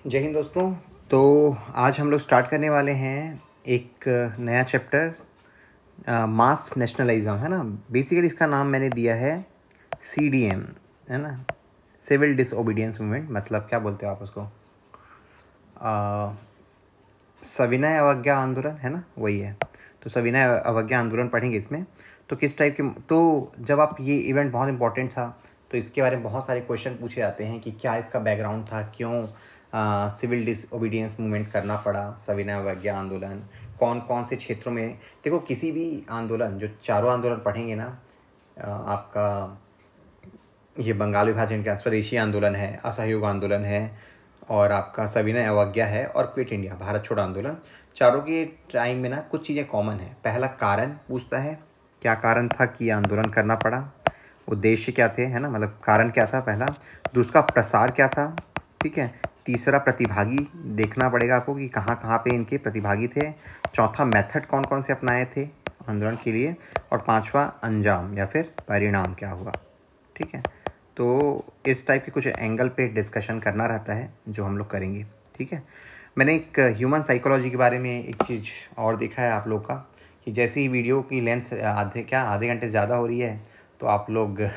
जय हिंद दोस्तों। तो आज हम लोग स्टार्ट करने वाले हैं एक नया चैप्टर, मास नेशनलिज्म, है ना। बेसिकली इसका नाम मैंने दिया है CDM, है ना, सिविल डिसओबीडियंस मूवमेंट। मतलब क्या बोलते हो आप उसको, सविनय अवज्ञा आंदोलन, है ना, वही है। तो सविनय अवज्ञा आंदोलन पढ़ेंगे इसमें। तो किस टाइप के, तो जब आप ये इवेंट बहुत इंपॉर्टेंट था तो इसके बारे में बहुत सारे क्वेश्चन पूछे जाते हैं कि क्या इसका बैकग्राउंड था, क्यों सिविल डिसओबीडियंस मूवमेंट करना पड़ा, सविनय अवज्ञा आंदोलन कौन कौन से क्षेत्रों में। देखो, किसी भी आंदोलन, जो चारों आंदोलन पढ़ेंगे ना, आपका ये बंगाल विभाजन का स्वदेशी आंदोलन है, असहयोग आंदोलन है, और आपका सविनय अवज्ञा है, और क्विट इंडिया भारत छोड़ो आंदोलन। चारों के टाइम में ना कुछ चीज़ें कॉमन है। पहला, कारण पूछता है, क्या कारण था कि ये आंदोलन करना पड़ा, उद्देश्य क्या थे, है ना, मतलब कारण क्या था पहला। दूसरा, प्रसार क्या था, ठीक है। तीसरा, प्रतिभागी देखना पड़ेगा आपको कि कहाँ कहाँ पे इनके प्रतिभागी थे। चौथा, मेथड कौन कौन से अपनाए थे आंदोलन के लिए। और पांचवा, अंजाम या फिर परिणाम क्या हुआ, ठीक है। तो इस टाइप के कुछ एंगल पे डिस्कशन करना रहता है जो हम लोग करेंगे, ठीक है। मैंने एक ह्यूमन साइकोलॉजी के बारे में एक चीज़ और देखा है आप लोग का, कि जैसे ही वीडियो की लेंथ आधे घंटे ज़्यादा हो रही है तो आप लोग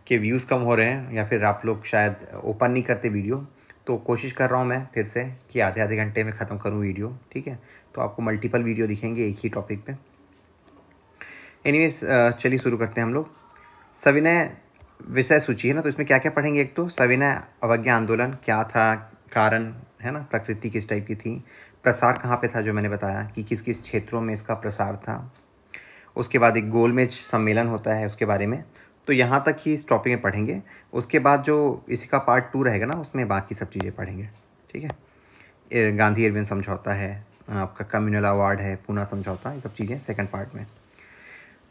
के व्यूज़ कम हो रहे हैं, या फिर आप लोग शायद ओपन नहीं करते वीडियो। तो कोशिश कर रहा हूँ मैं फिर से कि आधे आधे घंटे में ख़त्म करूँ वीडियो, ठीक है। तो आपको मल्टीपल वीडियो दिखेंगे एक ही टॉपिक पे। एनीवेज, चलिए शुरू करते हैं हम लोग। सविनय विषय सूची है ना, तो इसमें क्या क्या पढ़ेंगे। एक तो सविनय अवज्ञा आंदोलन क्या था, कारण, है ना, प्रकृति किस टाइप की थी, प्रसार कहाँ पे था, जो मैंने बताया कि किस किस क्षेत्रों में इसका प्रसार था। उसके बाद एक गोलमेज सम्मेलन होता है, उसके बारे में। तो यहाँ तक ही इस टॉपिक में पढ़ेंगे। उसके बाद जो इसी का पार्ट 2 रहेगा ना, उसमें बाकी सब चीज़ें पढ़ेंगे, ठीक है। गांधी इरविन समझौता है, आपका कम्युनल अवार्ड है, पूना समझौता, ये सब चीज़ें सेकंड पार्ट में।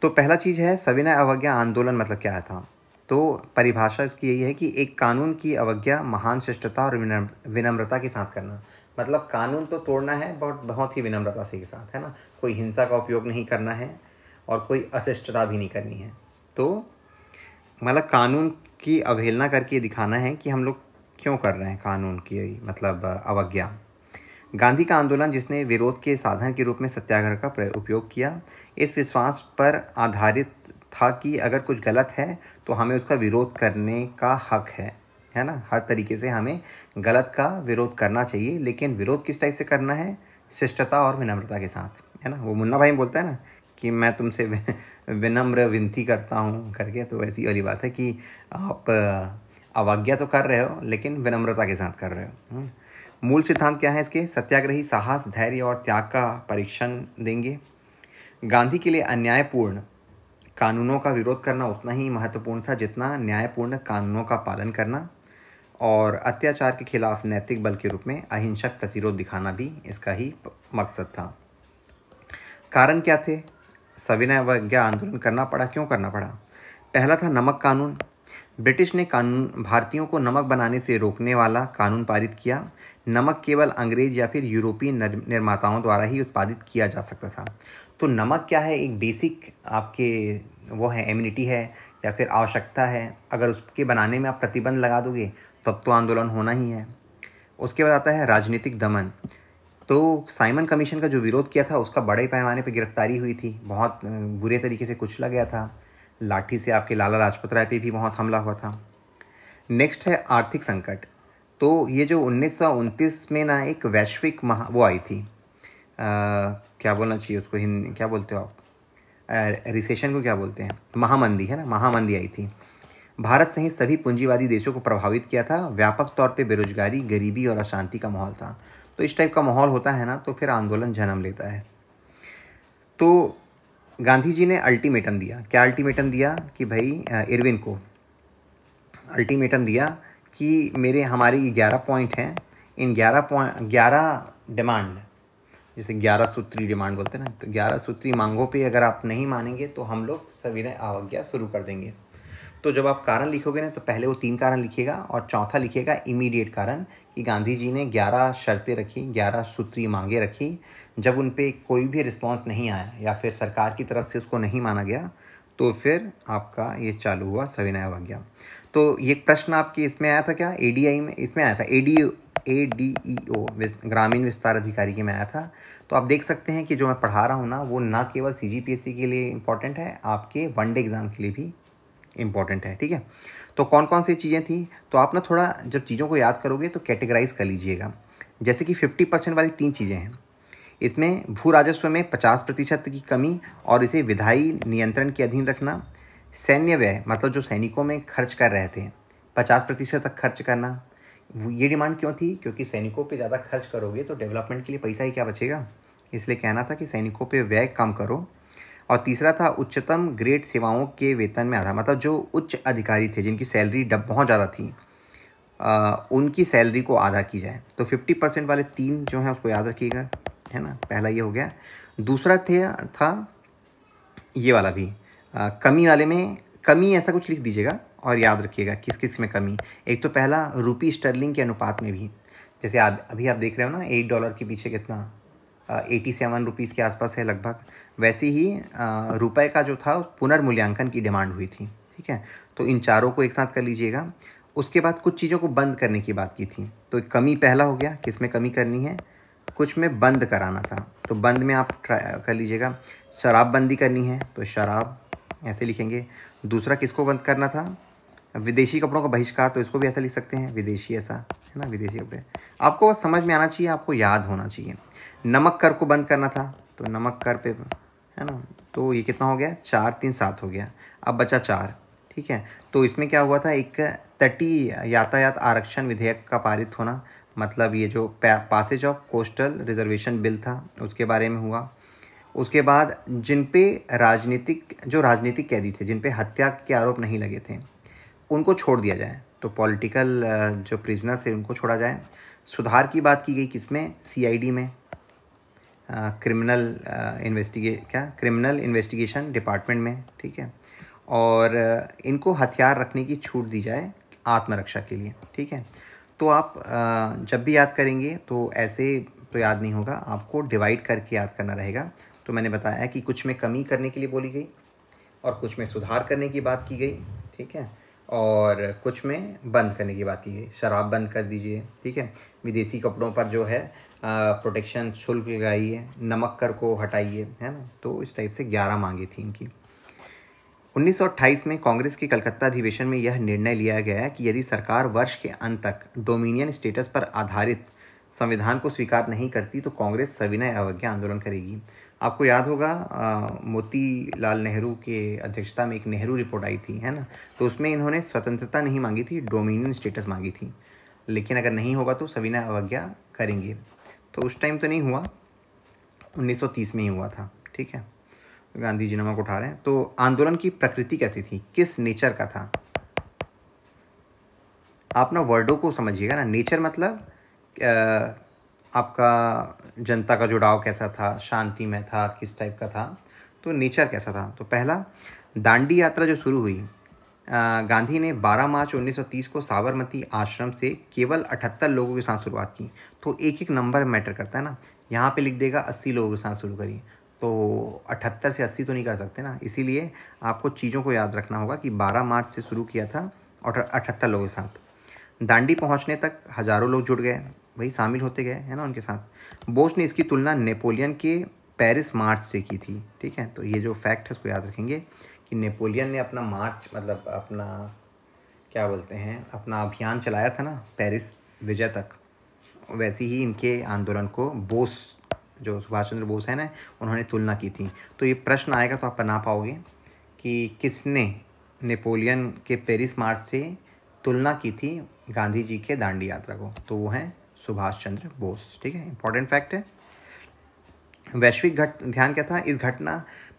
तो पहला चीज़ है सविनय अवज्ञा आंदोलन मतलब क्या था। तो परिभाषा इसकी यही है कि एक कानून की अवज्ञा महान शिष्टता और विनम्रता के साथ करना। मतलब कानून तो तोड़ना है बहुत बहुत ही विनम्रता से के साथ, है ना। कोई हिंसा का उपयोग नहीं करना है और कोई अशिष्टता भी नहीं करनी है। तो मतलब कानून की अवहेलना करके दिखाना है कि हम लोग क्यों कर रहे हैं कानून की, मतलब अवज्ञा। गांधी का आंदोलन, जिसने विरोध के साधन के रूप में सत्याग्रह का उपयोग किया, इस विश्वास पर आधारित था कि अगर कुछ गलत है तो हमें उसका विरोध करने का हक है ना। हर तरीके से हमें गलत का विरोध करना चाहिए, लेकिन विरोध किस टाइप से करना है, शिष्टता और विनम्रता के साथ, है ना। वो मुन्ना भाई बोलता है ना कि मैं तुमसे विनम्र विनती करता हूँ करके, तो वैसी वाली बात है कि आप अवज्ञा तो कर रहे हो लेकिन विनम्रता के साथ कर रहे हो। मूल सिद्धांत क्या है इसके, सत्याग्रही साहस, धैर्य और त्याग का परीक्षण देंगे। गांधी के लिए अन्यायपूर्ण कानूनों का विरोध करना उतना ही महत्वपूर्ण था जितना न्यायपूर्ण कानूनों का पालन करना, और अत्याचार के खिलाफ नैतिक बल के रूप में अहिंसक प्रतिरोध दिखाना भी इसका ही मकसद था। कारण क्या थे, सविनय अवज्ञा आंदोलन करना पड़ा, क्यों करना पड़ा। पहला था नमक कानून। ब्रिटिश ने कानून भारतीयों को नमक बनाने से रोकने वाला कानून पारित किया। नमक केवल अंग्रेज या फिर यूरोपीय निर्माताओं द्वारा ही उत्पादित किया जा सकता था। तो नमक क्या है, एक बेसिक आपके वो है, एम्यूनिटी है या फिर आवश्यकता है। अगर उसके बनाने में आप प्रतिबंध लगा दोगे तब तो आंदोलन होना ही है। उसके बाद आता है राजनीतिक दमन। तो साइमन कमीशन का जो विरोध किया था उसका बड़े पैमाने पर गिरफ्तारी हुई थी, बहुत बुरे तरीके से कुचला गया था। लाठी से आपके लाला लाजपत राय पे भी बहुत हमला हुआ था। नेक्स्ट है आर्थिक संकट। तो ये जो 1929 में ना एक वैश्विक वो आई थी, क्या बोलना चाहिए उसको, हिंदी क्या बोलते हो आप, रिसेशन को क्या बोलते हैं, महामंदी, है ना, महामंदी आई थी। भारत सहित सभी पूंजीवादी देशों को प्रभावित किया था। व्यापक तौर पे बेरोजगारी, गरीबी और अशांति का माहौल था। तो इस टाइप का माहौल होता है ना, तो फिर आंदोलन जन्म लेता है। तो गांधी जी ने अल्टीमेटम दिया, क्या अल्टीमेटम दिया कि भाई इरविन को अल्टीमेटम दिया कि हमारे 11 पॉइंट हैं, इन 11 डिमांड, जिसे 11 सूत्री डिमांड बोलते हैं ना, तो 11 सूत्री मांगों पे अगर आप नहीं मानेंगे तो हम लोग सविनय अवज्ञा शुरू कर देंगे। तो जब आप कारण लिखोगे ना, तो पहले वो 3 कारण लिखिएगा और चौथा लिखिएगा इमीडिएट कारण, कि गांधी जी ने 11 शर्तें रखी, 11 सूत्री मांगे रखी। जब उन पे कोई भी रिस्पॉन्स नहीं आया या फिर सरकार की तरफ से उसको नहीं माना गया, तो फिर आपका ये चालू हुआ सविनय अवज्ञा। तो ये प्रश्न आपके इसमें आया था क्या, ADI में, इसमें आया था ADEO ग्रामीण विस्तार अधिकारी के में आया था। तो आप देख सकते हैं कि जो मैं पढ़ा रहा हूँ ना, वो ना केवल CGPSC के लिए इम्पॉर्टेंट है, आपके वनडे एग्ज़ाम के लिए भी इम्पॉर्टेंट है। ठीक है, तो कौन कौन सी चीज़ें थी, तो आप ना थोड़ा जब चीज़ों को याद करोगे तो कैटेगराइज कर लीजिएगा। जैसे कि 50% वाली 3 चीज़ें हैं इसमें: भू राजस्व में 50% की कमी और इसे विधायी नियंत्रण के अधीन रखना, सैन्य व्यय मतलब जो सैनिकों में खर्च कर रहे थे 50% तक खर्च करना। ये डिमांड क्यों थी? क्योंकि सैनिकों पे ज़्यादा खर्च करोगे तो डेवलपमेंट के लिए पैसा ही क्या बचेगा, इसलिए कहना था कि सैनिकों पे व्यय कम करो। और तीसरा था उच्चतम ग्रेड सेवाओं के वेतन में आधा, मतलब जो उच्च अधिकारी थे जिनकी सैलरी बहुत ज़्यादा थी, उनकी सैलरी को आधा की जाए। तो 50% वाले 3 जो हैं उसको याद रखिएगा, है ना। पहला ये हो गया। दूसरा था ये वाला भी, कमी वाले में कमी ऐसा कुछ लिख दीजिएगा और याद रखिएगा किस किस में कमी। एक तो पहला रुपी स्टर्लिंग के अनुपात में भी, जैसे अभी आप देख रहे हो ना $1 के पीछे कितना 87 रुपीज़ के आसपास है लगभग, वैसे ही रुपए का जो था पुनर्मूल्यांकन की डिमांड हुई थी। ठीक है, तो इन चारों को एक साथ कर लीजिएगा। उसके बाद कुछ चीज़ों को बंद करने की बात की थी, तो कमी पहला हो गया, किस में कमी करनी है, कुछ में बंद कराना था। तो बंद में आप ट्राई कर लीजिएगा, शराबबंदी करनी है तो शराब ऐसे लिखेंगे। दूसरा किसको बंद करना था, विदेशी कपड़ों का बहिष्कार, तो इसको भी ऐसा लिख सकते हैं, विदेशी ऐसा, है ना, विदेशी कपड़े। आपको बस समझ में आना चाहिए, आपको याद होना चाहिए। नमक कर को बंद करना था, तो नमक कर पे, है ना, तो ये कितना हो गया, 4 3 7 हो गया, अब बचा 4। ठीक है, तो इसमें क्या हुआ था, एक तटीय यातायात आरक्षण विधेयक का पारित होना, मतलब ये जो passage of coastal reservation bill था उसके बारे में हुआ। उसके बाद जिन पे राजनीतिक कैदी थे, जिन पे हत्या के आरोप नहीं लगे थे, उनको छोड़ दिया जाए, तो पॉलिटिकल जो प्रिजनर्स थे उनको छोड़ा जाए। सुधार की बात की गई किसमें, CID में, क्रिमिनल इन्वेस्टिगेशन डिपार्टमेंट में। ठीक है, और इनको हथियार रखने की छूट दी जाए आत्मरक्षा के लिए। ठीक है, तो आप जब भी याद करेंगे तो ऐसे तो याद नहीं होगा, आपको डिवाइड करके याद करना रहेगा। तो मैंने बताया कि कुछ में कमी करने के लिए बोली गई और कुछ में सुधार करने की बात की गई। ठीक है, और कुछ में बंद करने की बात की गई, शराब बंद कर दीजिए। ठीक है, विदेशी कपड़ों पर जो है प्रोटेक्शन शुल्क लगाइए, नमक कर को हटाइए, है ना। तो इस टाइप से 11 मांगे थी इनकी। 1928 में कांग्रेस के कलकत्ता अधिवेशन में यह निर्णय लिया गया कि यदि सरकार वर्ष के अंत तक डोमिनियन स्टेटस पर आधारित संविधान को स्वीकार नहीं करती तो कांग्रेस सविनय अवज्ञा आंदोलन करेगी। आपको याद होगा मोतीलाल नेहरू के अध्यक्षता में एक नेहरू रिपोर्ट आई थी, है ना, तो उसमें इन्होंने स्वतंत्रता नहीं मांगी थी, डोमिनियन स्टेटस मांगी थी। लेकिन अगर नहीं होगा तो सविनय अवज्ञा करेंगे। तो उस टाइम तो नहीं हुआ, 1930 में ही हुआ था। ठीक है, गांधी जी नमक उठा रहे हैं। तो आंदोलन की प्रकृति कैसी थी, किस नेचर का था, आप ना वर्डों को समझिएगा ना। नेचर मतलब आपका जनता का जुड़ाव कैसा था, शांति में था, किस टाइप का था, तो नेचर कैसा था। तो पहला, दांडी यात्रा जो शुरू हुई, गांधी ने 12 मार्च 1930 को साबरमती आश्रम से केवल 78 लोगों के साथ शुरुआत की। तो एक एक नंबर मैटर करता है ना, यहाँ पे लिख देगा 80 लोगों के साथ शुरू करी, तो 78 से 80 तो नहीं कर सकते ना, इसीलिए आपको चीज़ों को याद रखना होगा कि 12 मार्च से शुरू किया था और 78 लोगों के साथ। दांडी पहुंचने तक हज़ारों लोग जुड़ गए, वही शामिल होते गए, है ना, उनके साथ। बोस ने इसकी तुलना नेपोलियन के पेरिस मार्च से की थी। ठीक है, तो ये जो फैक्ट है उसको याद रखेंगे कि नेपोलियन ने अपना मार्च, मतलब अपना क्या बोलते हैं, अपना अभियान चलाया था ना पेरिस विजय तक, वैसे ही इनके आंदोलन को बोस, जो सुभाष चंद्र बोस है ना, उन्होंने तुलना की थी। तो ये प्रश्न आएगा तो आप बना पाओगे कि किसने नेपोलियन के पेरिस मार्च से तुलना की थी गांधी जी के दांडी यात्रा को, तो वो हैं सुभाष चंद्र बोस। ठीक है, इंपॉर्टेंट फैक्ट है। वैश्विक ध्यान क्या था, इस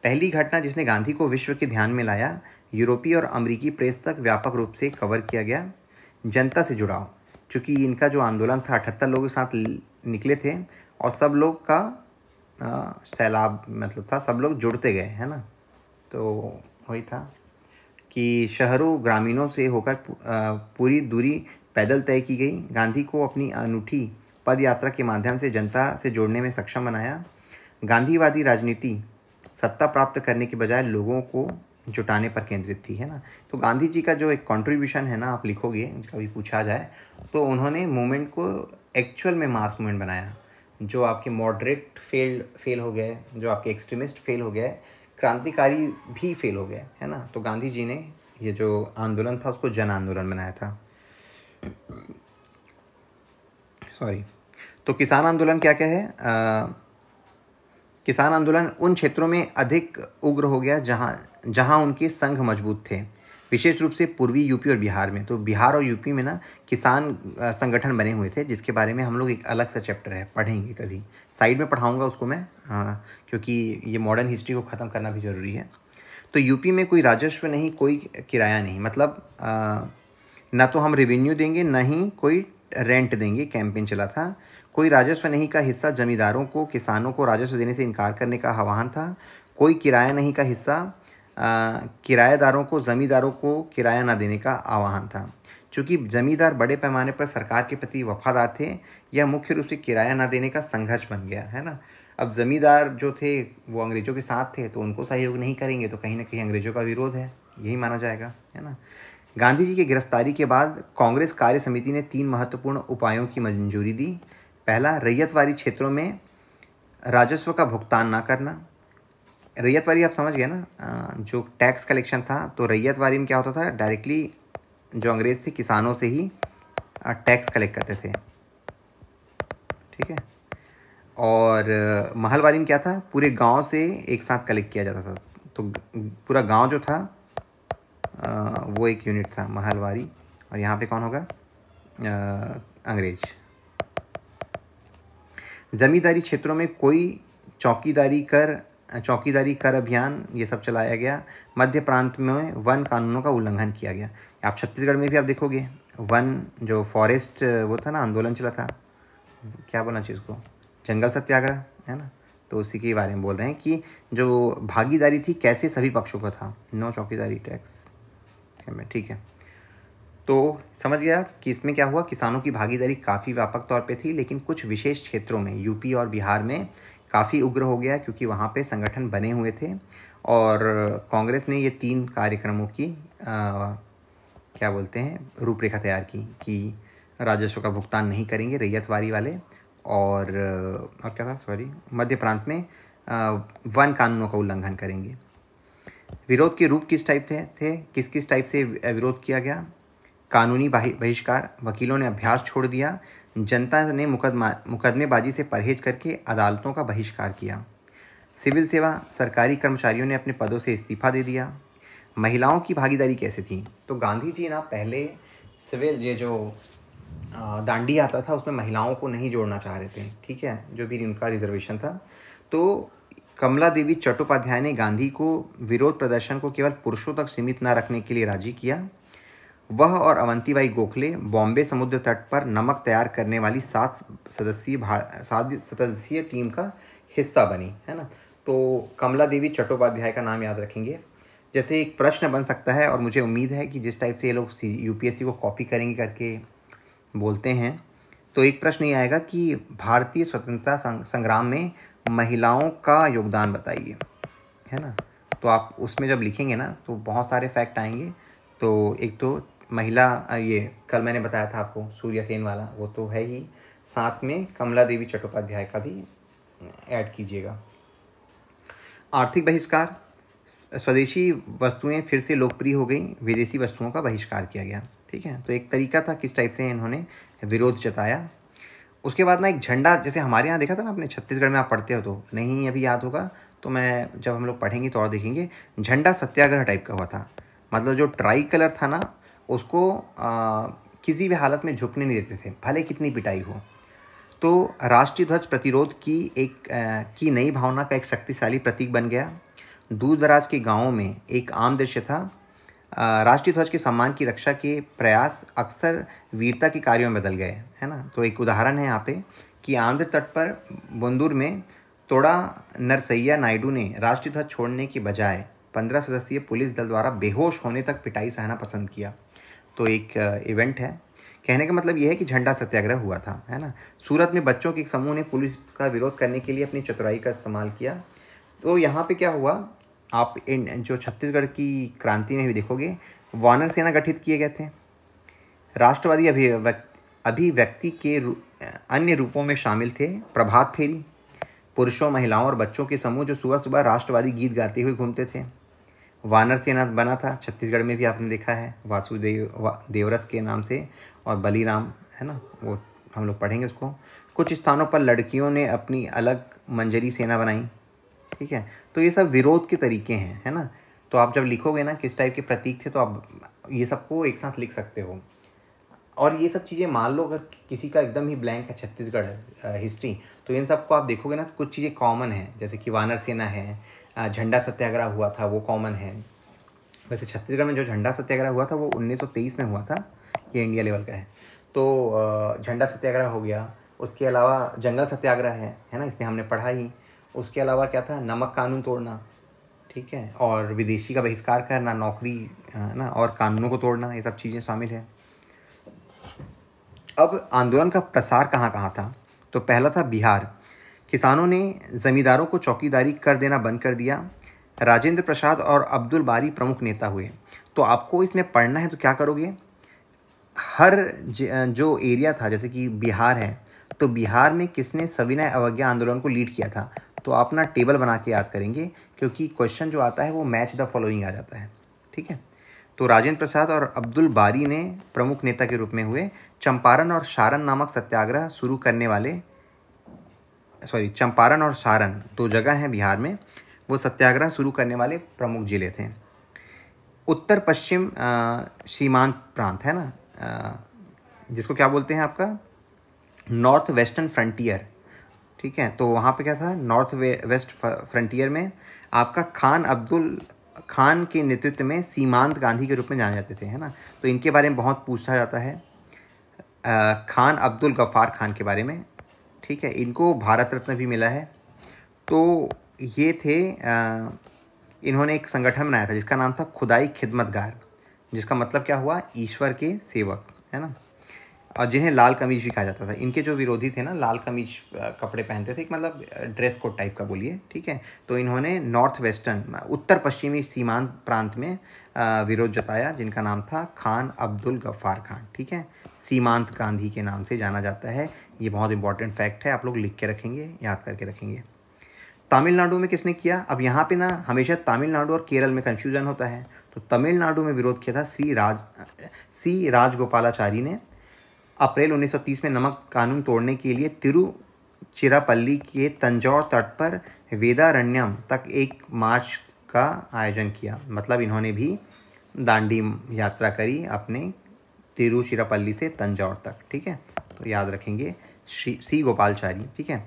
पहली घटना जिसने गांधी को विश्व के ध्यान में लाया, यूरोपीय और अमेरिकी प्रेस तक व्यापक रूप से कवर किया गया। जनता से जुड़ाव, चूँकि इनका जो आंदोलन था 78 लोगों के साथ निकले थे और सब लोग का सैलाब मतलब था, सब लोग जुड़ते गए, है ना। तो वही था कि शहरों ग्रामीणों से होकर पूरी दूरी पैदल तय की गई। गांधी को अपनी अनूठी पद यात्रा के माध्यम से जनता से जोड़ने में सक्षम बनाया। गांधीवादी राजनीति सत्ता प्राप्त करने के बजाय लोगों को जुटाने पर केंद्रित थी, है ना। तो गांधी जी का जो एक कंट्रीब्यूशन है ना, आप लिखोगे, कभी पूछा जाए तो उन्होंने मूवमेंट को एक्चुअल में मास मूवमेंट बनाया, जो आपके मॉडरेट फेल हो गए, जो आपके एक्सट्रीमिस्ट फेल हो गए, क्रांतिकारी भी फेल हो गए, है ना। तो गांधी जी ने ये जो आंदोलन था उसको जन आंदोलन बनाया था। सॉरी। तो किसान आंदोलन क्या क्या है? किसान आंदोलन उन क्षेत्रों में अधिक उग्र हो गया जहां उनके संघ मजबूत थे, विशेष रूप से पूर्वी यूपी और बिहार में। तो बिहार और यूपी में ना किसान संगठन बने हुए थे, जिसके बारे में हम लोग एक अलग सा चैप्टर है पढ़ेंगे, कभी साइड में पढ़ाऊँगा उसको मैं, क्योंकि ये मॉडर्न हिस्ट्री को ख़त्म करना भी ज़रूरी है। तो यूपी में कोई राजस्व नहीं, कोई किराया नहीं, मतलब ना तो हम रेवेन्यू देंगे ना ही कोई रेंट देंगे, कैंपेन चला था। कोई राजस्व नहीं का हिस्सा जमींदारों को किसानों को राजस्व देने से इनकार करने का आह्वान था। कोई किराया नहीं का हिस्सा किराएदारों को जमींदारों को किराया ना देने का आह्वान था। चूँकि जमींदार बड़े पैमाने पर सरकार के प्रति वफादार थे, यह मुख्य रूप से किराया ना देने का संघर्ष बन गया, है ना। अब जमींदार जो थे वो अंग्रेज़ों के साथ थे, तो उनको सहयोग नहीं करेंगे तो कहीं ना कहीं अंग्रेज़ों का विरोध है, यही माना जाएगा, है ना। गांधी जी की गिरफ्तारी के बाद कांग्रेस कार्य समिति ने 3 महत्वपूर्ण उपायों की मंजूरी दी। पहला, रैयतवाड़ी क्षेत्रों में राजस्व का भुगतान ना करना। रैयतवाड़ी आप समझ गए ना, जो टैक्स कलेक्शन था। तो रैयतवाड़ी में क्या होता था, डायरेक्टली जो अंग्रेज़ थे किसानों से ही टैक्स कलेक्ट करते थे, ठीक है। और महलवारी में क्या था, पूरे गांव से एक साथ कलेक्ट किया जाता था। तो पूरा गांव जो था वो एक यूनिट था महलवारी, और यहाँ पे कौन होगा, अंग्रेज। ज़मींदारी क्षेत्रों में कोई चौकीदारी कर अभियान ये सब चलाया गया। मध्य प्रांत में वन कानूनों का उल्लंघन किया गया। आप छत्तीसगढ़ में भी आप देखोगे वन जो फॉरेस्ट वो था ना, आंदोलन चला था, क्या बोलना चाहिए उसको, जंगल सत्याग्रह, है ना। तो उसी के बारे में बोल रहे हैं कि जो भागीदारी थी कैसे सभी पक्षों का था, नो चौकीदारी टैक्स में, ठीक है। तो समझ गया कि इसमें क्या हुआ, किसानों की भागीदारी काफ़ी व्यापक तौर पे थी, लेकिन कुछ विशेष क्षेत्रों में यूपी और बिहार में काफ़ी उग्र हो गया, क्योंकि वहाँ पे संगठन बने हुए थे। और कांग्रेस ने ये 3 कार्यक्रमों की क्या बोलते हैं रूपरेखा तैयार की कि राजस्व का भुगतान नहीं करेंगे रैयतवाड़ी वाले, और क्या था, सॉरी, मध्य प्रांत में वन कानूनों का उल्लंघन करेंगे। विरोध के रूप किस टाइप से थे, किस किस टाइप से विरोध किया गया। कानूनी बहिष्कार, वकीलों ने अभ्यास छोड़ दिया। जनता ने मुकदमेबाजी से परहेज करके अदालतों का बहिष्कार किया। सिविल सेवा, सरकारी कर्मचारियों ने अपने पदों से इस्तीफा दे दिया। महिलाओं की भागीदारी कैसे थी, तो गांधी जी ना पहले सिविल ये जो दांडी आता था उसमें महिलाओं को नहीं जोड़ना चाह रहे थे, ठीक है, जो भी उनका रिजर्वेशन था। तो कमला देवी चट्टोपाध्याय ने गांधी को विरोध प्रदर्शन को केवल पुरुषों तक सीमित न रखने के लिए राजी किया। वह और अवंतीबाई गोखले बॉम्बे समुद्र तट पर नमक तैयार करने वाली 7 सदस्यीय टीम का हिस्सा बनी, है ना। तो कमला देवी चट्टोपाध्याय का नाम याद रखेंगे। जैसे एक प्रश्न बन सकता है, और मुझे उम्मीद है कि जिस टाइप से ये लोग यूपीएससी को कॉपी करेंगे करके बोलते हैं, तो एक प्रश्न ये आएगा कि भारतीय स्वतंत्रता संग्राम में महिलाओं का योगदान बताइए, है ना। तो आप उसमें जब लिखेंगे ना तो बहुत सारे फैक्ट आएंगे। तो एक तो महिला, ये कल मैंने बताया था आपको सूर्या सेन वाला, वो तो है ही, साथ में कमला देवी चट्टोपाध्याय का भी ऐड कीजिएगा। आर्थिक बहिष्कार, स्वदेशी वस्तुएं फिर से लोकप्रिय हो गई, विदेशी वस्तुओं का बहिष्कार किया गया, ठीक है। तो एक तरीका था किस टाइप से इन्होंने विरोध जताया। उसके बाद ना एक झंडा, जैसे हमारे यहाँ देखा था ना अपने छत्तीसगढ़ में, आप पढ़ते हो तो नहीं अभी याद होगा, तो मैं जब हम लोग पढ़ेंगे तो और देखेंगे, झंडा सत्याग्रह टाइप का हुआ था। मतलब जो ट्राई कलर था ना उसको किसी भी हालत में झुकने नहीं देते थे, भले कितनी पिटाई हो। तो राष्ट्रीय ध्वज प्रतिरोध की नई भावना का एक शक्तिशाली प्रतीक बन गया। दूर दराज के गाँवों में एक आम दृश्य था। राष्ट्रीय ध्वज के सम्मान की रक्षा के प्रयास अक्सर वीरता के कार्यों में बदल गए, है ना। तो एक उदाहरण है यहाँ पे कि आंध्र तट पर बंदूर में तोड़ा नरसैया नायडू ने राष्ट्रीय ध्वज छोड़ने के बजाय 15 सदस्यीय पुलिस दल द्वारा बेहोश होने तक पिटाई सहना पसंद किया। तो एक इवेंट है। कहने का मतलब यह है कि झंडा सत्याग्रह हुआ था, है ना। सूरत में बच्चों के एक समूह ने पुलिस का विरोध करने के लिए अपनी चतुराई का इस्तेमाल किया। तो यहाँ पे क्या हुआ, आप इन जो छत्तीसगढ़ की क्रांति में भी देखोगे, वानर सेना गठित किए गए थे। राष्ट्रवादी अभिव्यक्ति के अन्य रूपों में शामिल थे प्रभात फेरी, पुरुषों, महिलाओं और बच्चों के समूह जो सुबह सुबह राष्ट्रवादी गीत गाते हुए घूमते थे। वानर सेना बना था, छत्तीसगढ़ में भी आपने देखा है, देवरस के नाम से, और बलीराम है ना, वो हम लोग पढ़ेंगे उसको। कुछ स्थानों पर लड़कियों ने अपनी अलग मंजरी सेना बनाई, ठीक है। तो ये सब विरोध के तरीके हैं, है ना। तो आप जब लिखोगे ना किस टाइप के प्रतीक थे, तो आप ये सबको एक साथ लिख सकते हो। और ये सब चीज़ें मान लो अगर किसी का एकदम ही ब्लैंक है छत्तीसगढ़ हिस्ट्री, तो इन सबको आप देखोगे ना तो कुछ चीज़ें कॉमन हैं, जैसे कि वानर सेना है, झंडा सत्याग्रह हुआ था वो कॉमन है। वैसे छत्तीसगढ़ में जो झंडा सत्याग्रह हुआ था वो 1923 में हुआ था, ये इंडिया लेवल का है। तो झंडा सत्याग्रह हो गया, उसके अलावा जंगल सत्याग्रह है ना, इसमें हमने पढ़ा ही। उसके अलावा क्या था, नमक कानून तोड़ना, ठीक है, और विदेशी का बहिष्कार करना, नौकरी ना और कानूनों को तोड़ना, ये सब चीज़ें शामिल है। अब आंदोलन का प्रसार कहाँ कहाँ था, तो पहला था बिहार। किसानों ने ज़मींदारों को चौकीदारी कर देना बंद कर दिया। राजेंद्र प्रसाद और अब्दुल बारी प्रमुख नेता हुए। तो आपको इसमें पढ़ना है तो क्या करोगे, हर जो एरिया था, जैसे कि बिहार है, तो बिहार में किसने सविनय अवज्ञा आंदोलन को लीड किया था, तो आप ना टेबल बना के याद करेंगे, क्योंकि क्वेश्चन जो आता है वो मैच द फॉलोइंग आ जाता है, ठीक है। तो राजेंद्र प्रसाद और अब्दुल बारी ने प्रमुख नेता के रूप में हुए। चंपारण और सारण नामक सत्याग्रह शुरू करने वाले, चंपारण और सारण दो जगह हैं बिहार में, वो सत्याग्रह शुरू करने वाले प्रमुख जिले थे। उत्तर पश्चिम सीमांत प्रांत है ना, जिसको क्या बोलते हैं आपका नॉर्थ वेस्टर्न फ्रंटियर, ठीक है। तो वहाँ पे क्या था, नॉर्थ वेस्ट फ्रंटियर में आपका खान अब्दुल खान के नेतृत्व में सीमांत गांधी के रूप में जाने जाते थे, है ना। तो इनके बारे में बहुत पूछा जाता है, खान अब्दुल गफ्फार खान के बारे में, ठीक है। इनको भारत रत्न भी मिला है। तो ये थे इन्होंने एक संगठन बनाया था जिसका नाम था खुदाई खिदमतगार, जिसका मतलब क्या हुआ, ईश्वर के सेवक, है ना। और जिन्हें लाल कमीज भी कहा जाता था। इनके जो विरोधी थे ना, लाल कमीज कपड़े पहनते थे, मतलब ड्रेस कोड टाइप का बोलिए, ठीक है। तो इन्होंने नॉर्थ वेस्टर्न उत्तर पश्चिमी सीमांत प्रांत में विरोध जताया, जिनका नाम था खान अब्दुल गफ्फार खान, ठीक है। सीमांत गांधी के नाम से जाना जाता है। ये बहुत इंपॉर्टेंट फैक्ट है, आप लोग लिख के रखेंगे, याद करके रखेंगे। तमिलनाडु में किसने किया, अब यहाँ पे ना हमेशा तमिलनाडु और केरल में कन्फ्यूजन होता है। तो तमिलनाडु में विरोध किया था सी राजगोपालाचारी ने। अप्रैल 1930 में नमक कानून तोड़ने के लिए तिरुचिरापल्ली के तंजौर तट पर वेदारण्यम तक एक मार्च का आयोजन किया। मतलब इन्होंने भी दांडी यात्रा करी अपने तिरुचिरापल्ली से तंजौर तक, ठीक है। तो याद रखेंगे सी गोपालचारी, ठीक है।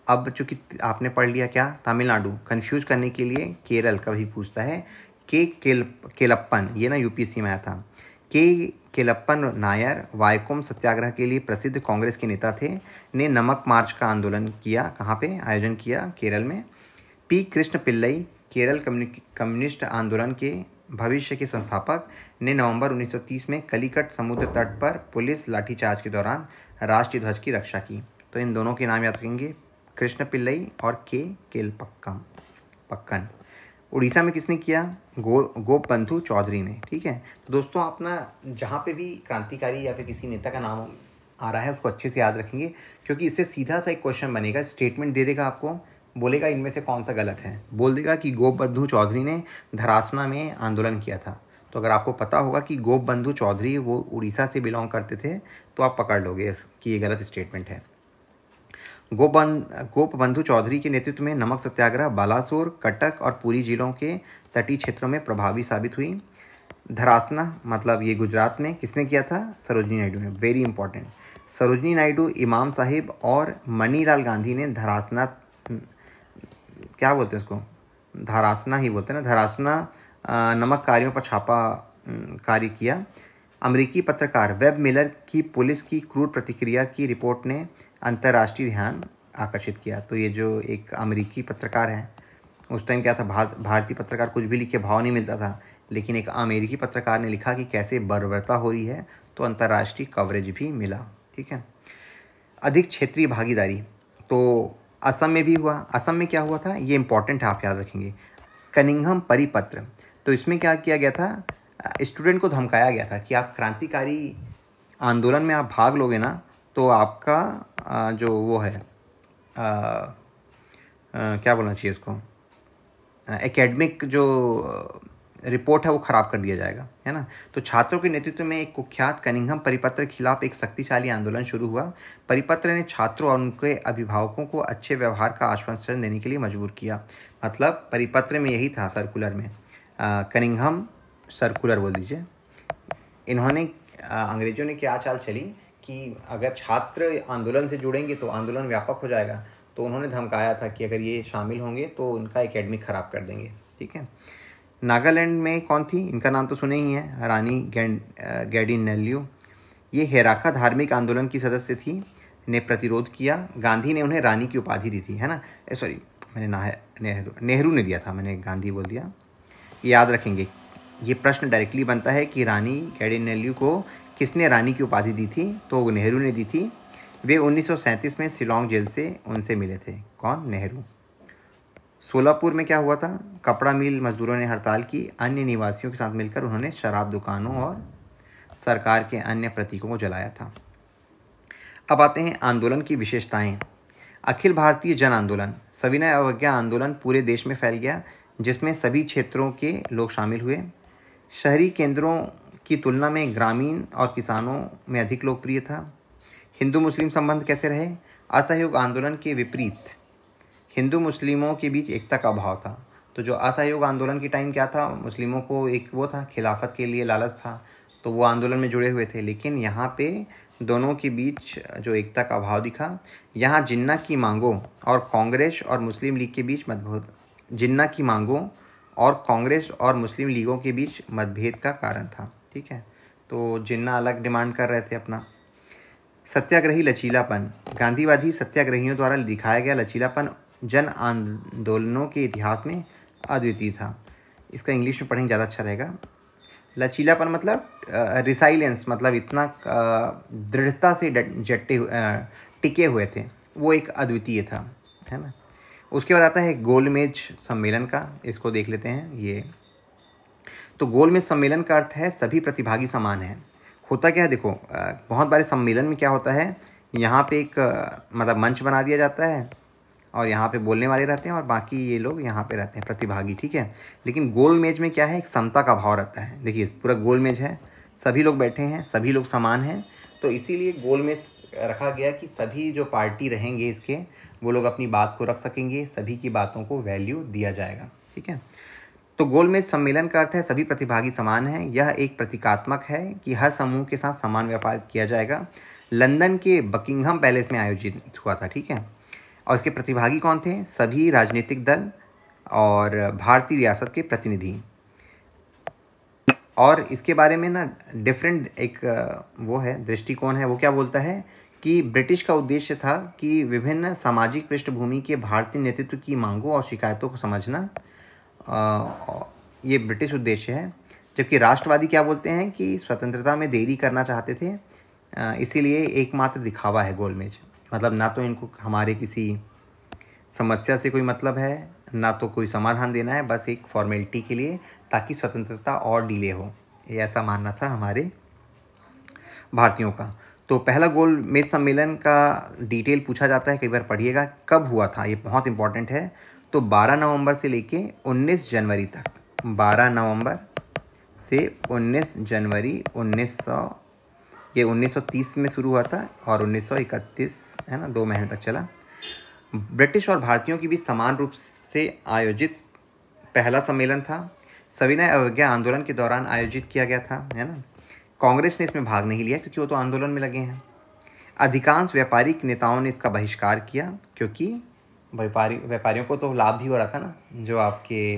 अब चूंकि आपने पढ़ लिया क्या, तमिलनाडु, कंफ्यूज करने के लिए केरल का भी पूछता है। केलप्पन, ये ना यूपीएससी में आया था। केलप्पन नायर वायकोम सत्याग्रह के लिए प्रसिद्ध कांग्रेस के नेता थे, ने नमक मार्च का आंदोलन किया, कहाँ पे आयोजन किया, केरल में। पी कृष्ण पिल्लई, केरल कम्युनिस्ट आंदोलन के भविष्य के संस्थापक, ने नवंबर 1930 में कलिकट समुद्र तट पर पुलिस लाठीचार्ज के दौरान राष्ट्रीय ध्वज की रक्षा की। तो इन दोनों के नाम याद रखेंगे, कृष्ण पिल्लई और पक्कन। उड़ीसा में किसने किया, गोपबंधु चौधरी ने, ठीक है। तो दोस्तों आप ना जहाँ पे भी क्रांतिकारी या फिर किसी नेता का नाम आ रहा है उसको अच्छे से याद रखेंगे, क्योंकि इससे सीधा सा एक क्वेश्चन बनेगा, स्टेटमेंट दे देगा आपको, बोलेगा इनमें से कौन सा गलत है, बोल देगा कि गोपबंधु चौधरी ने धरासना में आंदोलन किया था। तो अगर आपको पता होगा कि गोपबंधु चौधरी वो उड़ीसा से बिलोंग करते थे, तो आप पकड़ लोगे कि ये गलत स्टेटमेंट है। गोपबंधु चौधरी के नेतृत्व में नमक सत्याग्रह बालासोर, कटक और पुरी जिलों के तटीय क्षेत्रों में प्रभावी साबित हुई। धरासना मतलब ये गुजरात में किसने किया था, सरोजनी नायडू ने, वेरी इंपॉर्टेंट। सरोजनी नायडू, इमाम साहिब और मणिलाल गांधी ने धरासना, क्या बोलते हैं उसको, धरासना ही बोलते हैं ना, धरासना नमक कार्यों पर छापा कार्य किया। अमेरिकी पत्रकार वेब मिलर की पुलिस की क्रूर प्रतिक्रिया की रिपोर्ट ने अंतर्राष्ट्रीय ध्यान आकर्षित किया। तो ये जो एक अमेरिकी पत्रकार हैं, उस टाइम क्या था, भारतीय पत्रकार कुछ भी लिखे भाव नहीं मिलता था, लेकिन एक अमेरिकी पत्रकार ने लिखा कि कैसे बर्बरता हो रही है, तो अंतर्राष्ट्रीय कवरेज भी मिला, ठीक है। अधिक क्षेत्रीय भागीदारी, तो असम में भी हुआ। असम में क्या हुआ था, ये इंपॉर्टेंट है, आप याद रखेंगे, कनिंघम परिपत्र। तो इसमें क्या किया गया था, स्टूडेंट को धमकाया गया था कि आप क्रांतिकारी आंदोलन में आप भाग लोगे ना, तो आपका जो वो है क्या बोलना चाहिए उसको, एकेडमिक जो रिपोर्ट है वो ख़राब कर दिया जाएगा, है ना। तो छात्रों के नेतृत्व में एक कुख्यात कनिंघम परिपत्र के खिलाफ एक शक्तिशाली आंदोलन शुरू हुआ। परिपत्र ने छात्रों और उनके अभिभावकों को अच्छे व्यवहार का आश्वासन देने के लिए मजबूर किया। मतलब परिपत्र में यही था, सर्कुलर में, कनिंघम सर्कुलर बोल दीजिए। इन्होंने अंग्रेजों ने क्या चाल चली कि अगर छात्र आंदोलन से जुड़ेंगे तो आंदोलन व्यापक हो जाएगा, तो उन्होंने धमकाया था कि अगर ये शामिल होंगे तो इनका एकेडमिक ख़राब कर देंगे, ठीक है। नागालैंड में कौन थी, इनका नाम तो सुने ही है, रानी गैडिनेल्यू। ये हेराका धार्मिक आंदोलन की सदस्य थी, ने प्रतिरोध किया। गांधी ने उन्हें रानी की उपाधि दी थी, है ना। सॉरी, मैंने नेहरू ने दिया था, मैंने गांधी बोल दिया। याद रखेंगे, ये प्रश्न डायरेक्टली बनता है कि रानी गैडिनेल्यू को किसने रानी की उपाधि दी थी, तो नेहरू ने दी थी। वे 1937 में शिलोंग जेल से उनसे मिले थे। कौन? नेहरू। सोलापुर में क्या हुआ था, कपड़ा मिल मजदूरों ने हड़ताल की। अन्य निवासियों के साथ मिलकर उन्होंने शराब दुकानों और सरकार के अन्य प्रतीकों को जलाया था। अब आते हैं आंदोलन की विशेषताएं। अखिल भारतीय जन आंदोलन, सविनय अवज्ञा आंदोलन पूरे देश में फैल गया, जिसमें सभी क्षेत्रों के लोग शामिल हुए। शहरी केंद्रों की तुलना में ग्रामीण और किसानों में अधिक लोकप्रिय था। हिंदू मुस्लिम संबंध कैसे रहे? असहयोग आंदोलन के विपरीत हिंदू मुस्लिमों के बीच एकता का अभाव था। तो जो असहयोग आंदोलन के टाइम क्या था, मुस्लिमों को एक वो था, खिलाफत के लिए लालच था, तो वो आंदोलन में जुड़े हुए थे। लेकिन यहाँ पे दोनों के बीच जो एकता का अभाव दिखा। यहाँ जिन्ना की मांगों और कांग्रेस और मुस्लिम लीग के बीच मतभेद, जिन्ना की मांगों और कांग्रेस और मुस्लिम लीगों के बीच मतभेद का कारण था, ठीक है। तो जिन्ना अलग डिमांड कर रहे थे अपना। सत्याग्रही लचीलापन, गांधीवादी सत्याग्रहियों द्वारा दिखाया गया लचीलापन जन आंदोलनों के इतिहास में अद्वितीय था। इसका इंग्लिश में पढ़ेंगे ज़्यादा अच्छा रहेगा। लचीलापन मतलब रिसाइलेंस, मतलब इतना दृढ़ता से टिके हुए थे, वो एक अद्वितीय था, है ना। उसके बाद आता है गोलमेज सम्मेलन का, इसको देख लेते हैं। ये तो गोलमेज सम्मेलन का अर्थ है सभी प्रतिभागी समान हैं। होता क्या है, देखो बहुत बार सम्मेलन में क्या होता है, यहाँ पे एक मतलब मंच बना दिया जाता है और यहाँ पे बोलने वाले रहते हैं और बाकी ये लोग यहाँ पे रहते हैं प्रतिभागी, ठीक है। लेकिन गोल मेज में क्या है, एक समता का भाव रहता है। देखिए पूरा गोल मेज है, सभी लोग बैठे हैं, सभी लोग समान हैं, तो इसीलिए गोल मेज रखा गया कि सभी जो पार्टी रहेंगे इसके, वो लोग अपनी बात को रख सकेंगे, सभी की बातों को वैल्यू दिया जाएगा, ठीक है। तो गोलमेज सम्मेलन का अर्थ है सभी प्रतिभागी समान हैं। यह एक प्रतीकात्मक है कि हर समूह के साथ समान व्यापार किया जाएगा। लंदन के बकिंघम पैलेस में आयोजित हुआ था, ठीक है। और इसके प्रतिभागी कौन थे? सभी राजनीतिक दल और भारतीय रियासत के प्रतिनिधि। और इसके बारे में ना डिफरेंट एक वो है, दृष्टिकोण है। वो क्या बोलता है कि ब्रिटिश का उद्देश्य था कि विभिन्न सामाजिक पृष्ठभूमि के भारतीय नेतृत्व की मांगों और शिकायतों को समझना, ये ब्रिटिश उद्देश्य है। जबकि राष्ट्रवादी क्या बोलते हैं कि स्वतंत्रता में देरी करना चाहते थे, इसीलिए एकमात्र दिखावा है गोलमेज। मतलब ना तो इनको हमारे किसी समस्या से कोई मतलब है, ना तो कोई समाधान देना है, बस एक फॉर्मेलिटी के लिए, ताकि स्वतंत्रता और डिले हो, ये ऐसा मानना था हमारे भारतीयों का। तो पहला गोलमेज सम्मेलन का डिटेल पूछा जाता है, कई बार पढ़िएगा। कब हुआ था, ये बहुत इंपॉर्टेंट है। तो 12 नवंबर से लेके 19 जनवरी तक, 12 नवंबर से 19 जनवरी 1930 में शुरू हुआ था और 1931, है ना, 2 महीने तक चला। ब्रिटिश और भारतीयों के बीच समान रूप से आयोजित पहला सम्मेलन था। सविनय अवज्ञा आंदोलन के दौरान आयोजित किया गया था, है ना। कांग्रेस ने इसमें भाग नहीं लिया क्योंकि वो तो आंदोलन में लगे हैं। अधिकांश व्यापारिक नेताओं ने इसका बहिष्कार किया, क्योंकि व्यापारियों को तो लाभ भी हो रहा था ना, जो आपके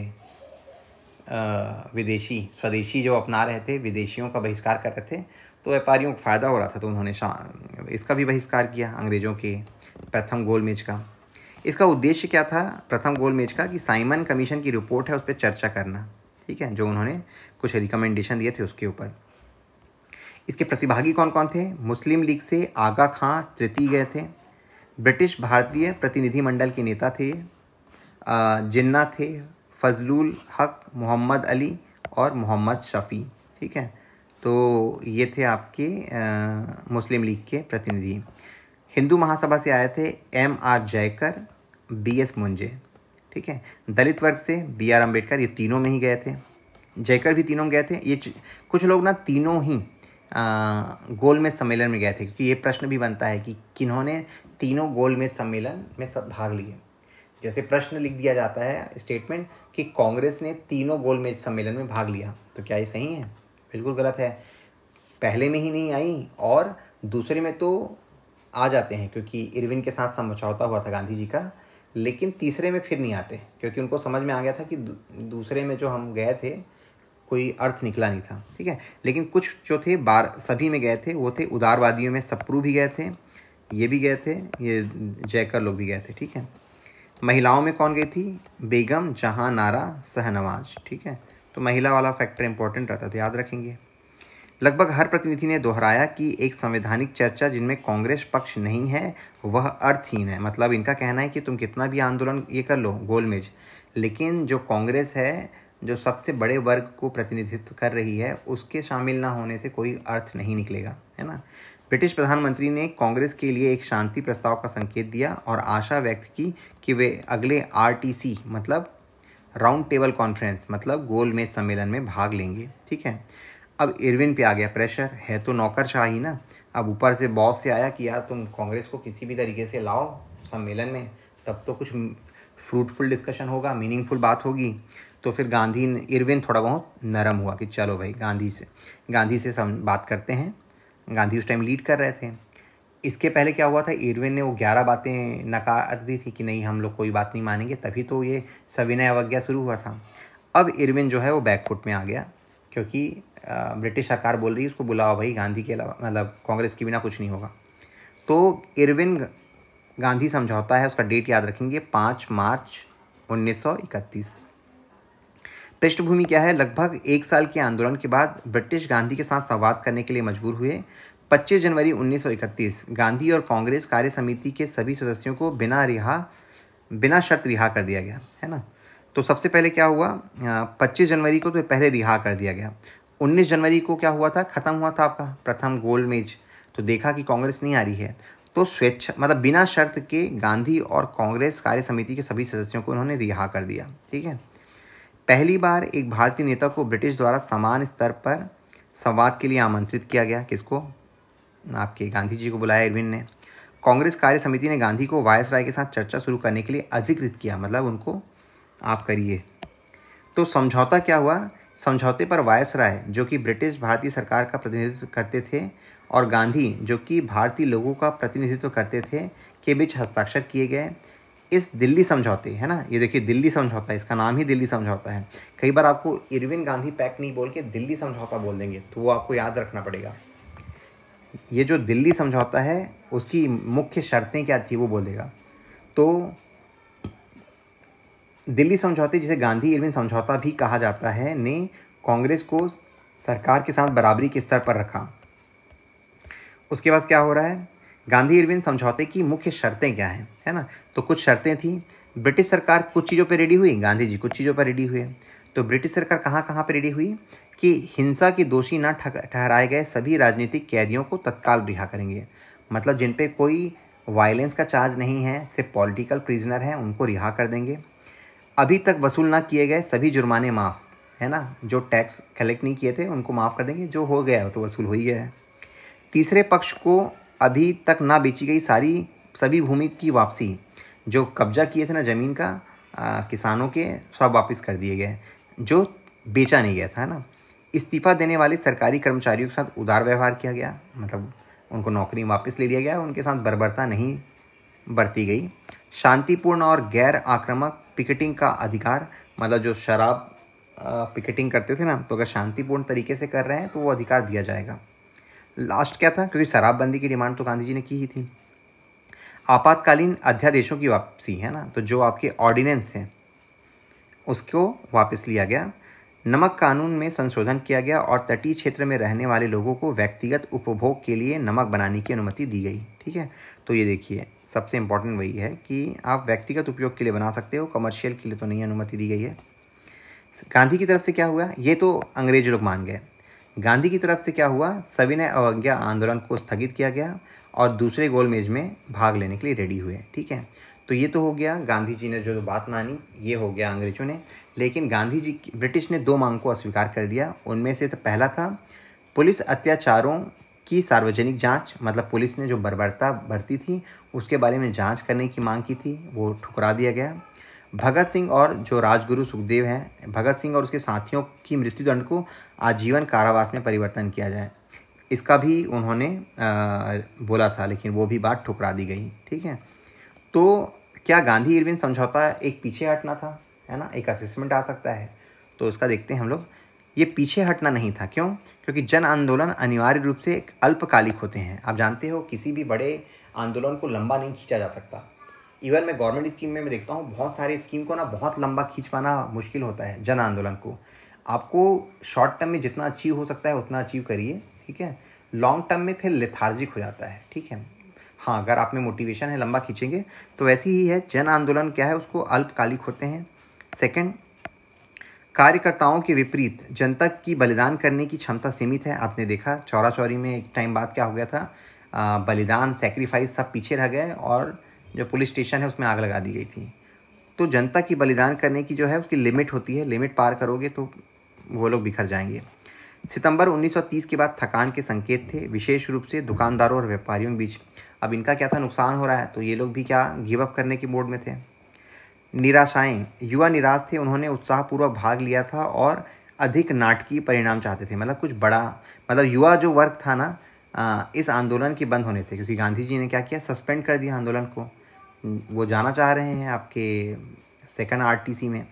विदेशी स्वदेशी जो अपना रहे थे, विदेशियों का बहिष्कार कर रहे थे, तो व्यापारियों को फ़ायदा हो रहा था, तो उन्होंने इसका भी बहिष्कार किया, अंग्रेज़ों के प्रथम गोलमेज का। इसका उद्देश्य क्या था प्रथम गोलमेज का, कि साइमन कमीशन की रिपोर्ट है उस पर चर्चा करना, ठीक है, जो उन्होंने कुछ रिकमेंडेशन दिए थे उसके ऊपर। इसके प्रतिभागी कौन कौन थे? मुस्लिम लीग से आगा खां तृतीय गए थे। ब्रिटिश भारतीय प्रतिनिधिमंडल के नेता थे, जिन्ना थे, फजलुल हक, मोहम्मद अली और मोहम्मद शफ़ी, ठीक है। तो ये थे आपके मुस्लिम लीग के प्रतिनिधि। हिंदू महासभा से आए थे M.R. जयकर, B.S. मुंजे, ठीक है। दलित वर्ग से B.R. अम्बेडकर, ये तीनों में ही गए थे। जयकर भी तीनों में गए थे। ये कुछ लोग ना तीनों ही गोलमेज सम्मेलन में गए थे, क्योंकि ये प्रश्न भी बनता है कि किन्होंने तीनों गोलमेज सम्मेलन में सब भाग लिए। जैसे प्रश्न लिख दिया जाता है स्टेटमेंट कि कांग्रेस ने तीनों गोलमेज सम्मेलन में भाग लिया, तो क्या ये सही है? बिल्कुल गलत है। पहले में ही नहीं आई और दूसरे में तो आ जाते हैं, क्योंकि इरविन के साथ समझौता हुआ था गांधी जी का, लेकिन तीसरे में फिर नहीं आते, क्योंकि उनको समझ में आ गया था कि दूसरे में जो हम गए थे कोई अर्थ निकला नहीं था, ठीक है। लेकिन कुछ जो थे सभी में गए थे, वो थे उदारवादियों में सप्रू भी गए थे, ये भी गए थे, ये जयकर लोग भी गए थे, ठीक है। महिलाओं में कौन गई थी? बेगम जहां नारा शाहनवाज, ठीक है। तो महिला वाला फैक्टर इंपॉर्टेंट रहता है, तो याद रखेंगे। लगभग हर प्रतिनिधि ने दोहराया कि एक संवैधानिक चर्चा जिनमें कांग्रेस पक्ष नहीं है वह अर्थहीन है। मतलब इनका कहना है कि तुम कितना भी आंदोलन ये कर लो गोलमेज, लेकिन जो कांग्रेस है, जो सबसे बड़े वर्ग को प्रतिनिधित्व कर रही है, उसके शामिल ना होने से कोई अर्थ नहीं निकलेगा, है ना। ब्रिटिश प्रधानमंत्री ने कांग्रेस के लिए एक शांति प्रस्ताव का संकेत दिया और आशा व्यक्त की कि वे अगले RTC मतलब राउंड टेबल कॉन्फ्रेंस मतलब गोलमेज सम्मेलन में भाग लेंगे, ठीक है। अब इरविन पे आ गया प्रेशर, है तो नौकरशाही ना। अब ऊपर से बॉस से आया कि यार तुम कांग्रेस को किसी भी तरीके से लाओ सम्मेलन में, तब तो कुछ फ्रूटफुल डिस्कशन होगा, मीनिंगफुल बात होगी। तो फिर इरविन थोड़ा बहुत नरम हुआ कि चलो भाई गांधी से बात करते हैं। गांधी उस टाइम लीड कर रहे थे। इसके पहले क्या हुआ था, इरविन ने वो 11 बातें नकार दी थी कि नहीं हम लोग कोई बात नहीं मानेंगे, तभी तो ये सविनय अवज्ञा शुरू हुआ था। अब इरविन जो है वो बैकफुट में आ गया, क्योंकि ब्रिटिश सरकार बोल रही है उसको बुलाओ भाई, गांधी के अलावा मतलब कांग्रेस के बिना कुछ नहीं होगा। तो इरविन गांधी समझौता है, उसका डेट याद रखेंगे 5 मार्च 1931। पृष्ठभूमि क्या है? लगभग 1 साल के आंदोलन के बाद ब्रिटिश गांधी के साथ संवाद करने के लिए मजबूर हुए। 25 जनवरी 1931 गांधी और कांग्रेस कार्य समिति के सभी सदस्यों को बिना शर्त रिहा कर दिया गया, है ना। तो सबसे पहले क्या हुआ, 25 जनवरी को तो पहले रिहा कर दिया गया। 19 जनवरी को क्या हुआ था, ख़त्म हुआ था आपका प्रथम गोलमेज। तो देखा कि कांग्रेस नहीं आ रही है, तो स्वेच्छा मतलब बिना शर्त के गांधी और कांग्रेस कार्य समिति के सभी सदस्यों को उन्होंने रिहा कर दिया, ठीक है। पहली बार एक भारतीय नेता को ब्रिटिश द्वारा समान स्तर पर संवाद के लिए आमंत्रित किया गया। किसको? आपके गांधी जी को बुलाया इरविन ने। कांग्रेस कार्य समिति ने गांधी को वायसराय के साथ चर्चा शुरू करने के लिए अधिकृत किया, मतलब उनको आप करिए। तो समझौता क्या हुआ? समझौते पर वायसराय जो कि ब्रिटिश भारतीय सरकार का प्रतिनिधित्व करते थे और गांधी जो कि भारतीय लोगों का प्रतिनिधित्व करते थे के बीच हस्ताक्षर किए गए। इस दिल्ली समझौते, है ना, ये देखिए दिल्ली समझौता, इसका नाम ही दिल्ली समझौता है। कई बार आपको इरविन गांधी पैक्ट नहीं बोल के दिल्ली समझौता बोल देंगे, तो वो आपको याद रखना पड़ेगा। ये जो दिल्ली समझौता है उसकी मुख्य शर्तें क्या थी वो बोल देगा। तो दिल्ली समझौते, जिसे गांधी इरविन समझौता भी कहा जाता है, ने कांग्रेस को सरकार के साथ बराबरी के स्तर पर रखा। उसके बाद क्या हो रहा है, गांधी इरविन समझौते की मुख्य शर्तें क्या हैं, है ना। तो कुछ शर्तें थी। ब्रिटिश सरकार कुछ चीज़ों पर रेडी हुई, गांधी जी कुछ चीज़ों पर रेडी हुए। तो ब्रिटिश सरकार कहाँ कहाँ पर रेडी हुई कि हिंसा के दोषी न ठहराए गए सभी राजनीतिक कैदियों को तत्काल रिहा करेंगे। मतलब जिन पे कोई वायलेंस का चार्ज नहीं है, सिर्फ पॉलिटिकल प्रिजनर हैं, उनको रिहा कर देंगे। अभी तक वसूल ना किए गए सभी जुर्माने माफ़, है ना, जो टैक्स कलेक्ट नहीं किए थे उनको माफ़ कर देंगे, जो हो गया है तो वसूल हो ही गया है। तीसरे पक्ष को अभी तक ना बेची गई सभी भूमि की वापसी, जो कब्जा किए थे ना ज़मीन का किसानों के, सब वापस कर दिए गए, जो बेचा नहीं गया था, है ना। इस्तीफ़ा देने वाले सरकारी कर्मचारियों के साथ उदार व्यवहार किया गया, मतलब उनको नौकरी वापस ले लिया गया, उनके साथ बर्बरता नहीं बरती गई। शांतिपूर्ण और गैर आक्रामक पिकेटिंग का अधिकार, मतलब जो शराब पिकेटिंग करते थे ना, तो अगर शांतिपूर्ण तरीके से कर रहे हैं तो वो अधिकार दिया जाएगा। लास्ट क्या था, क्योंकि शराबबंदी की डिमांड तो गांधी जी ने की ही थी। आपातकालीन अध्यादेशों की वापसी, है ना, तो जो आपके ऑर्डिनेंस हैं उसको वापस लिया गया। नमक कानून में संशोधन किया गया और तटीय क्षेत्र में रहने वाले लोगों को व्यक्तिगत उपभोग के लिए नमक बनाने की अनुमति दी गई, ठीक है। तो ये देखिए सबसे इम्पोर्टेंट वही है कि आप व्यक्तिगत उपयोग के लिए बना सकते हो, कमर्शियल के लिए तो नहीं अनुमति दी गई है। गांधी की तरफ से क्या हुआ, ये तो अंग्रेज लोग मान गए, गांधी की तरफ से क्या हुआ, सविनय अवज्ञा आंदोलन को स्थगित किया गया और दूसरे गोलमेज में भाग लेने के लिए रेडी हुए। ठीक है, तो ये तो हो गया गांधी जी ने जो बात मानी, ये हो गया अंग्रेजों ने। लेकिन गांधी जी, ब्रिटिश ने 2 मांग को अस्वीकार कर दिया। उनमें से तो पहला था पुलिस अत्याचारों की सार्वजनिक जांच, मतलब पुलिस ने जो बर्बरता बरती थी उसके बारे में जांच करने की मांग की थी, वो ठुकरा दिया गया। भगत सिंह और जो राजगुरु सुखदेव हैं, भगत सिंह और उसके साथियों की मृत्युदंड को आजीवन कारावास में परिवर्तन किया जाए, इसका भी उन्होंने बोला था, लेकिन वो भी बात ठुकरा दी गई। ठीक है, तो क्या गांधी इरविन समझौता एक पीछे हटना था, है ना, एक असेसमेंट आ सकता है, तो इसका देखते हैं हम लोग। ये पीछे हटना नहीं था, क्यों? क्योंकि जन आंदोलन अनिवार्य रूप से एक अल्पकालिक होते हैं। आप जानते हो किसी भी बड़े आंदोलन को लंबा नहीं खींचा जा सकता। इवन मैं गवर्नमेंट स्कीम में मैं देखता हूँ बहुत सारे स्कीम को ना बहुत लंबा खींच पाना मुश्किल होता है। जन आंदोलन को आपको शॉर्ट टर्म में जितना अचीव हो सकता है उतना अचीव करिए, ठीक है, लॉन्ग टर्म में फिर लेथार्जिक हो जाता है। ठीक है, हाँ, अगर आप में मोटिवेशन है लंबा खींचेंगे तो वैसे ही है। जन आंदोलन क्या है, उसको अल्पकालिक होते हैं। सेकंड, कार्यकर्ताओं के विपरीत जनता की बलिदान करने की क्षमता सीमित है। आपने देखा चौरा चौरी में एक टाइम बाद क्या हो गया था, बलिदान, सेक्रीफाइस सब पीछे रह गए और जो पुलिस स्टेशन है उसमें आग लगा दी गई थी। तो जनता की बलिदान करने की जो है उसकी लिमिट होती है, लिमिट पार करोगे तो वो लोग बिखर जाएंगे। सितंबर 1930 के बाद थकान के संकेत थे, विशेष रूप से दुकानदारों और व्यापारियों के बीच। अब इनका क्या था, नुकसान हो रहा है, तो ये लोग भी क्या गिव अप करने की मोड में थे। निराशाएं, युवा निराश थे, उन्होंने उत्साहपूर्वक भाग लिया था और अधिक नाटकीय परिणाम चाहते थे, मतलब कुछ बड़ा, मतलब युवा जो वर्ग था ना, इस आंदोलन के बंद होने से, क्योंकि गांधी जी ने क्या किया, सस्पेंड कर दिया आंदोलन को, वो जाना चाह रहे हैं आपके सेकंड आरटीसी में।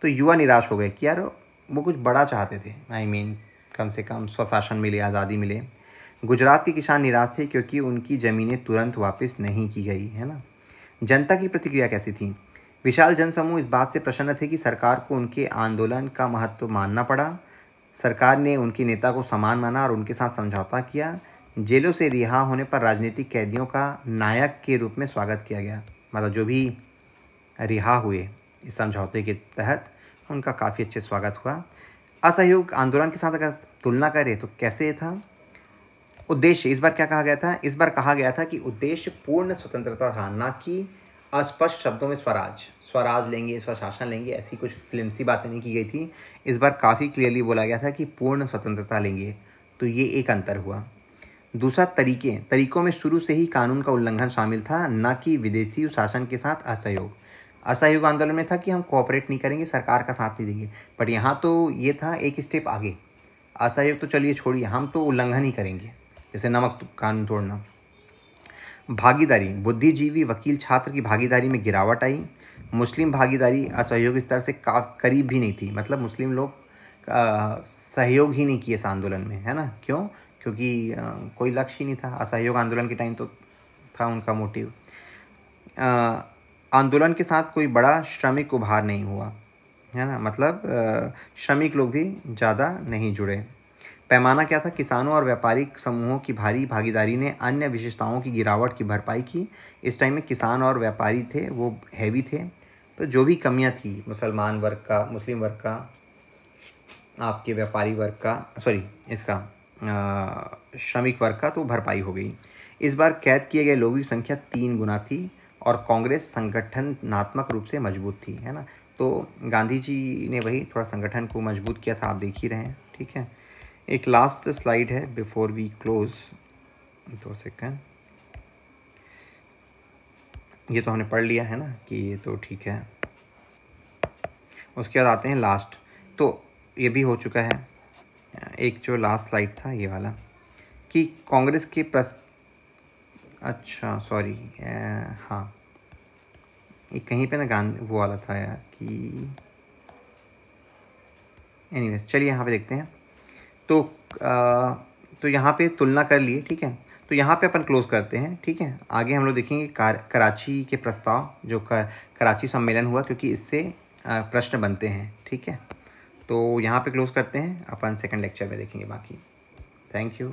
तो युवा निराश हो गए कि यार वो कुछ बड़ा चाहते थे, आई मीन कम से कम स्वशासन मिले, आज़ादी मिले। गुजरात के किसान निराश थे क्योंकि उनकी ज़मीनें तुरंत वापस नहीं की गई, है ना। जनता की प्रतिक्रिया कैसी थी? विशाल जनसमूह इस बात से प्रसन्न थे कि सरकार को उनके आंदोलन का महत्व मानना पड़ा। सरकार ने उनके नेता को समान माना और उनके साथ समझौता किया। जेलों से रिहा होने पर राजनीतिक कैदियों का नायक के रूप में स्वागत किया गया, मतलब जो भी रिहा हुए इस समझौते के तहत उनका काफ़ी अच्छे स्वागत हुआ। असहयोग आंदोलन के साथ अगर तुलना करें तो कैसे था? उद्देश्य इस बार क्या कहा गया था? इस बार कहा गया था कि उद्देश्य पूर्ण स्वतंत्रता था, ना कि अस्पष्ट शब्दों में स्वराज लेंगे, स्वशासन लेंगे, ऐसी कुछ फिल्मसी बातें नहीं की गई थी। इस बार काफ़ी क्लियरली बोला गया था कि पूर्ण स्वतंत्रता लेंगे, तो ये एक अंतर हुआ। दूसरा, तरीकों में शुरू से ही कानून का उल्लंघन शामिल था, न कि विदेशी शासन के साथ असहयोग आंदोलन में था कि हम कोऑपरेट नहीं करेंगे, सरकार का साथ नहीं देंगे, बट यहाँ तो ये था एक स्टेप आगे, असहयोग तो चलिए छोड़िए, हम तो उल्लंघन ही करेंगे, जैसे नमक कानून तोड़ना। भागीदारी, बुद्धिजीवी, वकील, छात्र की भागीदारी में गिरावट आई। मुस्लिम भागीदारी असहयोग स्तर से करीब भी नहीं थी, मतलब मुस्लिम लोग सहयोग ही नहीं किए इस आंदोलन में, है ना। क्यों? क्योंकि कोई लक्ष्य ही नहीं था। असहयोग आंदोलन के टाइम तो था उनका मोटिव। आंदोलन के साथ कोई बड़ा श्रमिक उभार नहीं हुआ, है ना, मतलब श्रमिक लोग भी ज़्यादा नहीं जुड़े। पैमाना क्या था? किसानों और व्यापारिक समूहों की भारी भागीदारी ने अन्य विशेषताओं की गिरावट की भरपाई की। इस टाइम में किसान और व्यापारी थे वो हैवी थे, तो जो भी कमियां थी मुसलमान वर्ग का, मुस्लिम वर्ग का, आपके व्यापारी वर्ग का, श्रमिक वर्ग का, तो भरपाई हो गई। इस बार कैद किए गए लोगों की संख्या 3 गुना थी और कांग्रेस संगठनात्मक रूप से मजबूत थी, है ना। तो गांधी जी ने वही थोड़ा संगठन को मजबूत किया था, आप देख ही रहे हैं। ठीक है, एक लास्ट स्लाइड है बिफोर वी क्लोज, 2 सेकंड। ये तो हमने पढ़ लिया है ना कि ये तो ठीक है। उसके बाद आते हैं लास्ट, तो ये भी हो चुका है। एक जो लास्ट स्लाइड था ये वाला कि कांग्रेस के अच्छा सॉरी, हाँ, ये कहीं पे ना गांधी वो वाला था यार कि एनीवेज, चलिए यहाँ पे देखते हैं। तो यहाँ पे तुलना कर लिए, ठीक है, तो यहाँ पे अपन क्लोज करते हैं। ठीक है, आगे हम लोग देखेंगे कराची के प्रस्ताव, जो कराची सम्मेलन हुआ, क्योंकि इससे प्रश्न बनते हैं। ठीक है, तो यहाँ पे क्लोज करते हैं, अपन सेकंड लेक्चर में देखेंगे बाकी। Thank you.